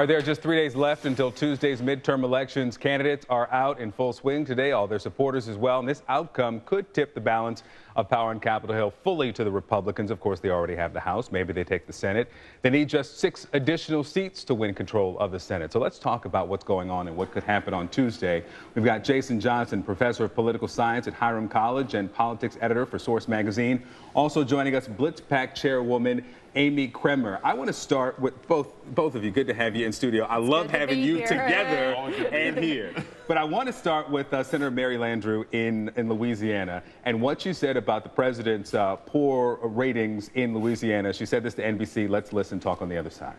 There are just 3 days left until Tuesday's midterm elections. Candidates are out in full swing today, all their supporters as well. And this outcome could tip the balance of power on Capitol Hill fully to the Republicans. Of course, they already have the House. Maybe they take the Senate. They need just 6 additional seats to win control of the Senate. So let's talk about what's going on and what could happen on Tuesday. We've got Jason Johnson, professor of political science at Hiram College and politics editor for Source Magazine. Also joining us, Blitz PAC chairwoman Amy Kremer. I want to start with both of you. Good to have you in studio. I love having you together and here. But I want to start with Senator Mary Landrieu in Louisiana and what you said about the president's poor ratings in Louisiana. She said this to NBC. Let's listen, talk on the other side.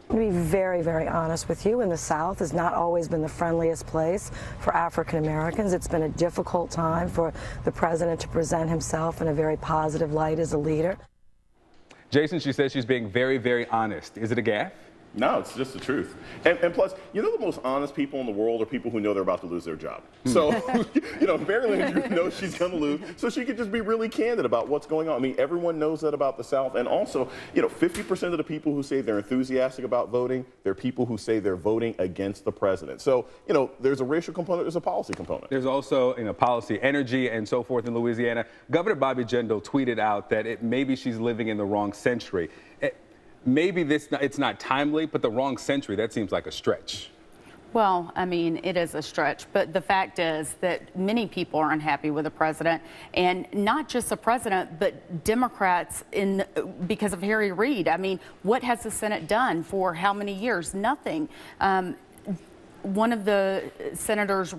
To be very, very honest with you, in the South has not always been the friendliest place for African Americans. It's been a difficult time for the president to present himself in a very positive light as a leader. Jason, she says she's being very, very honest. Is it a gaffe? No, it's just the truth. And plus, you know, the most honest people in the world are people who know they're about to lose their job. So, you know, Mary Landrieu knows she's going to lose, so she could just be really candid about what's going on. I mean, everyone knows that about the South. And also, you know, 50% of the people who say they're enthusiastic about voting, they're people who say they're voting against the president. So, you know, there's a racial component, there's a policy component. There's also, you know, policy, energy, and so forth in Louisiana. Governor Bobby Jindal tweeted out that maybe she's living in the wrong century. Maybe it's not timely, but the wrong century, that seems like a stretch. Well, I mean, it is a stretch, but the fact is that many people are unhappy with the president, and not just the president, but Democrats because of Harry Reid. I mean, what has the Senate done for how many years? Nothing. One of the senators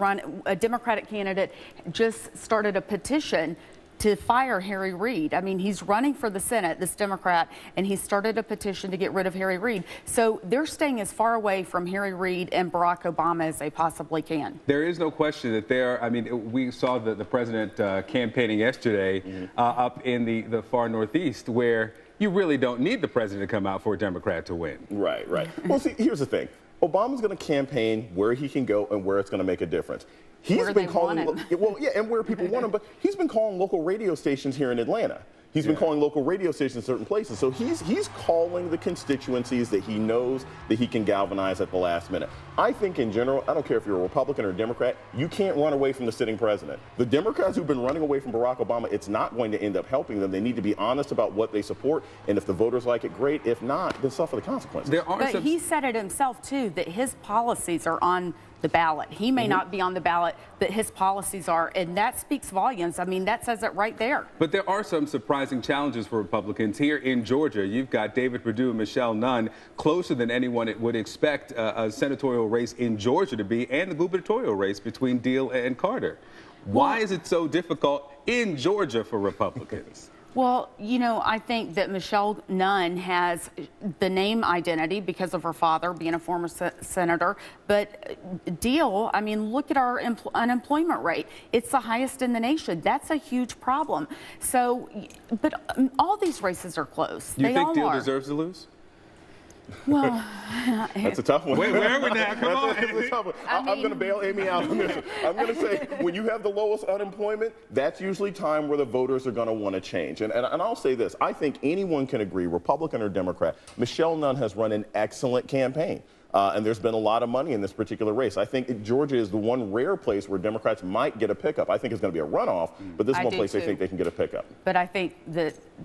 a Democratic candidate just started a petition to fire Harry Reid. I mean, he's running for the Senate, this Democrat, and he started a petition to get rid of Harry Reid. So they're staying as far away from Harry Reid and Barack Obama as they possibly can. There is no question that I mean, we saw the president campaigning yesterday up in the far Northeast, where you really don't need the president to come out for a Democrat to win. Right, right. Well, see, here's the thing. Obama's going to campaign where he can go and where it's going to make a difference. He's been calling, well, yeah, and where people want him, but he's been calling local radio stations here in Atlanta. He's been calling local radio stations in certain places. So he's calling the constituencies that he knows that he can galvanize at the last minute. I think in general, I don't care if you're a Republican or a Democrat, you can't run away from the sitting president. The Democrats who've been running away from Barack Obama, it's not going to end up helping them. They need to be honest about what they support, and if the voters like it, great. If not, then suffer the consequences. But he said it himself, too, that his policies are on the ballot. He may not be on the ballot, but his policies are, and that speaks volumes. I mean, that says it right there. But there are some surprising challenges for Republicans. Here in Georgia, you've got David Perdue and Michelle Nunn closer than anyone would expect a senatorial race in Georgia to be, and the gubernatorial race between Deal and Carter. Why is it so difficult in Georgia for Republicans? Well, you know, I think that Michelle Nunn has the name identity because of her father being a former senator. But Deal, I mean, look at our unemployment rate. It's the highest in the nation. That's a huge problem. So, but all these races are close. You think Deal deserves to lose? Well, that's a tough one. Where are we now? Come on. That's a tough one. I'm going to bail Amy out on this. I'm going to say, when you have the lowest unemployment, that's usually time where the voters are going to want to change. And I'll say this. I think anyone can agree, Republican or Democrat, Michelle Nunn has run an excellent campaign. And there's been a lot of money in this particular race. I think Georgia is the one rare place where Democrats might get a pickup. I think it's going to be a runoff, but this is one place they think they can get a pickup. But I think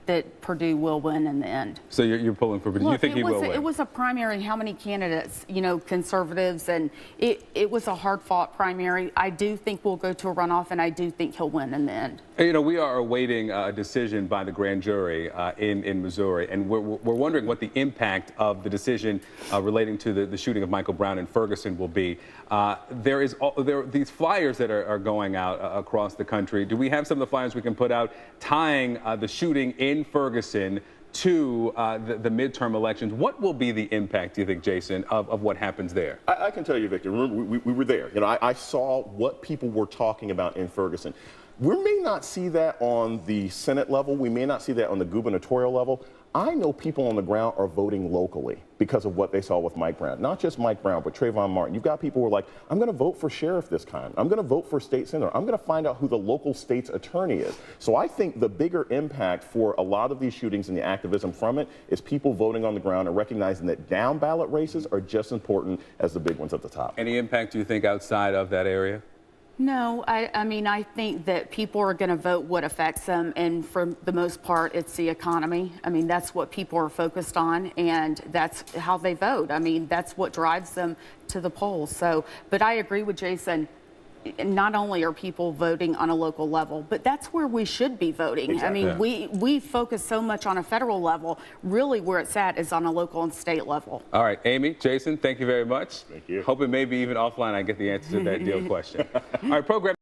that Perdue will win in the end. So you're pulling for Perdue. Look, you think he will win? It was a primary. How many candidates? You know, conservatives, and it was a hard-fought primary. I do think we'll go to a runoff, and I do think he'll win in the end. You know, we are awaiting a decision by the grand jury in Missouri, and we're wondering what the impact of the decision relating to the shooting of Michael Brown in Ferguson will be. There are these flyers that are going out across the country. Do we have some of the flyers we can put out tying the shooting in Ferguson to the midterm elections? What will be the impact, do you think, Jason, of what happens there? I can tell you, Victor, remember, we were there. You know, I saw what people were talking about in Ferguson. We may not see that on the Senate level. We may not see that on the gubernatorial level. I know people on the ground are voting locally because of what they saw with Mike Brown. Not just Mike Brown, but Trayvon Martin. You've got people who are like, I'm going to vote for sheriff this time. I'm going to vote for state senator. I'm going to find out who the local state's attorney is. So I think the bigger impact for a lot of these shootings and the activism from it is people voting on the ground and recognizing that down ballot races are just as important as the big ones at the top. Any impact, do you think, outside of that area? No, I mean, I think that people are going to vote what affects them, and for the most part, it's the economy. I mean, that's what people are focused on, and that's how they vote. I mean, that's what drives them to the polls. So, but I agree with Jason. Not only are people voting on a local level, but that's where we should be voting. Exactly. I mean, we focus so much on a federal level. Really, where it's at is on a local and state level. All right, Amy, Jason, thank you very much. Thank you. Hoping maybe even offline I get the answer to that deal question. All right, program.